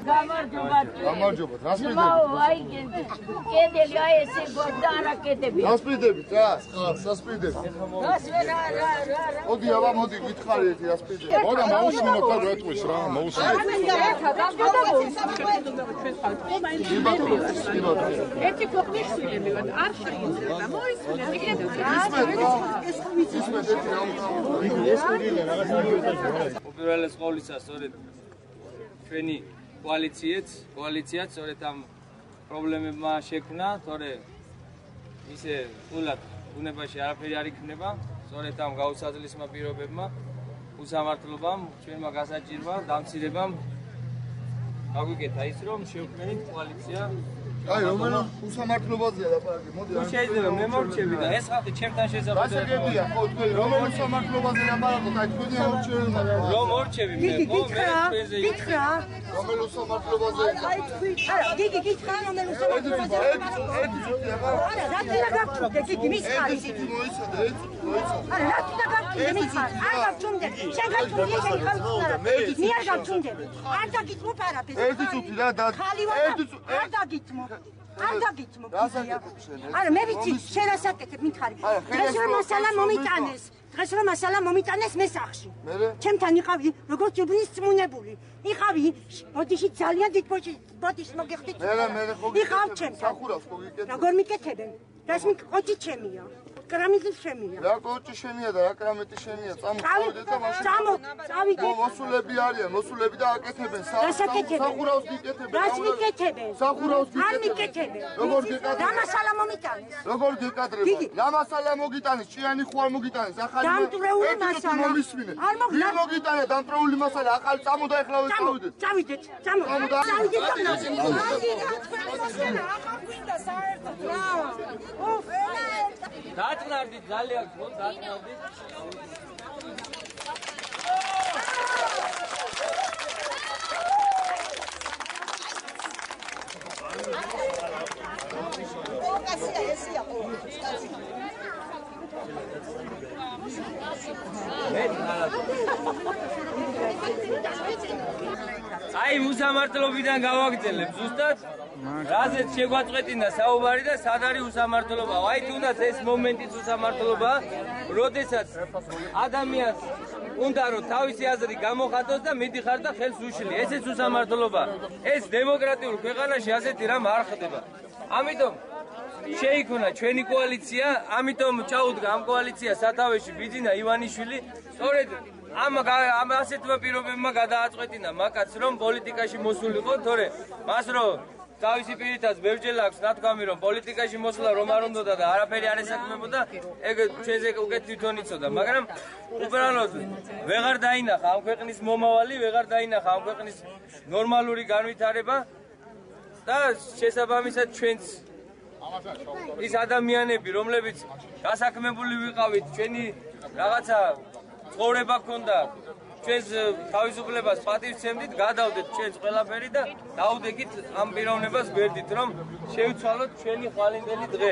გამარჯობა, რა სპიდებით? რა სპიდებით? მოდი აბა, მოდი, გითხარით რა სპიდებით. მოდა მოусმინოთ და გვეტყვის რა, მოусმინოთ. ერთი ქვეყნის შვილები ვართ, არ შეიძლება უპირველეს ყოვლისა, სწორედ ჩვენი კოალიციაც სწორედ ამ პრობლემებმა შექმნა, თორე ისე ფულად ბუნებაში არაფერი არ იქნება, სწორედ ამ გაუსაძლისმა პირობებმა, უსამართლობამ, ჩვენმა გასაჭირმა, დამცირებამ გაგვიკეთა ის, რომ შევქმნით კოალიცია. აი, რომელი უსამართლობაზეა ლაპარაკი, მოდი. შეიძლება მე მორჩები და ეს ხალხი ჩემთან შესაძლებელია. ხო, თქვენ რომელი უსამართლობაზე ლაპარაკობთ, აი თქვენი ამორჩევება. რომ მორჩები მე, ხო, მე თქვენზე გითხრა. რომელი უსამართლობაზე? აი თქვი, არა, გიგი გითხრა რომელი უსამართლობაზე. არა, რა თქმა უნდა, გიგი მისხარი. არა, რა თქმა უნდა, მისხარი. არ გავჩუმდე. შენ გავჩუმდე, შენ გავჩუმდე. მე არ გავჩუმდები. არ დაგიტმობ არაფერს. ერთი წუთი რა და ერთი წუთი. არ დაგიტმობ. არ დაგიტმობ. არა, მე ვიცი, შენ რასაკეთებ მითხარი. დღეს რომ მასალა მომიტანეს. დღეს რომ მასალა მომიტანეს მე სახში. ჩემთან იყავი, როგორც უბნის წმუნებული. იყავი, ბოდიში ძალიან დიდ ბოდიშს მოგიხდით. მე ხო იყავ ჩემთან. სახურავს ხო გიკეთებ? როგორ მიკეთებენ? დას მიკოჭი ჩემია. კრამიტი შემია. რა კოჭი შენია და რა კრამიტი შენია? წამოვიდეთ და მაშინ. წავიდეთ. მოსულები არიან, მოსულები და აკეთებენ სახურავს გიკეთებენ. რას მიკეთებენ? სახურავს გიკეთებენ. არ მიკეთებენ. როგორ გეკადრებენ? რა მასალა მომიტანეს? როგორ გეკადრებენ? რა მასალა მოგიტანეს? ჭიანი ხო არ მოგიტანეს? ახალი დამტრეული მასალა. არ მოგიტანეს. ვინ მოგიტანეს დამტრეული მასალა? ახალი წამოდა ეხლა ვეცავიდეთ. წავიდეთ. წავიდეთ. დაწყნარდით ძალიან ხო დაწყნარდით აი უსამართლობიდან გავაგრძელებ ზუსტად რაზეც შეგვაწყვეტინა საუბარი და სად არის უსამართლობა. აი თუნდაც ეს მომენტიც უსამართლობაა, როდესაც ადამიანს უნდა რომ თავისი აზრი გამოხატოს და მიდიხარ და ხელს უშლი. ესეც უსამართლობაა. ეს დემოკრატიულ ქვეყანაში ასეთი რამ არ ხდება. ამიტომ შეიქმნა ჩვენი კოალიცია, ამიტომ ჩაუდგა ამ კოალიციას სათავეში ბიძინა ივანიშვილი. სწორედ ამ ასეთმა პირობებმა გადააწყვეტინა მაკაც რომ პოლიტიკაში მოსულიყო, თორე მას რომ თავისი პირითაც ბევრჯერ აქვს ნათქვამი რომ პოლიტიკაში მოსვლა რომ არ უნდოდა და არაფერი არ ესაქმებოდა, ეგ ჩვენზე უკეთ თვითონ იცოდა, მაგრამ უბრალოდ ვეღარ დაინახა ამ ქვეყნის მომავალი, ვეღარ დაინახა ამ ქვეყნის ნორმალური განვითარება და შესაბამისად ჩვენც ის ადამიანები, რომლებიც გასაქმებული ვიყავით, ჩვენი რაღაცა ცხოვრება გქონდა, ჩვენს თავისუფლებას პატივს სცემდით, გადავდეთ ჩვენს ყველაფერი და დაუდეკით ამ პიროვნებას გვერდით, რომ შევცვალოთ ჩვენი ხვალინდელი დღე.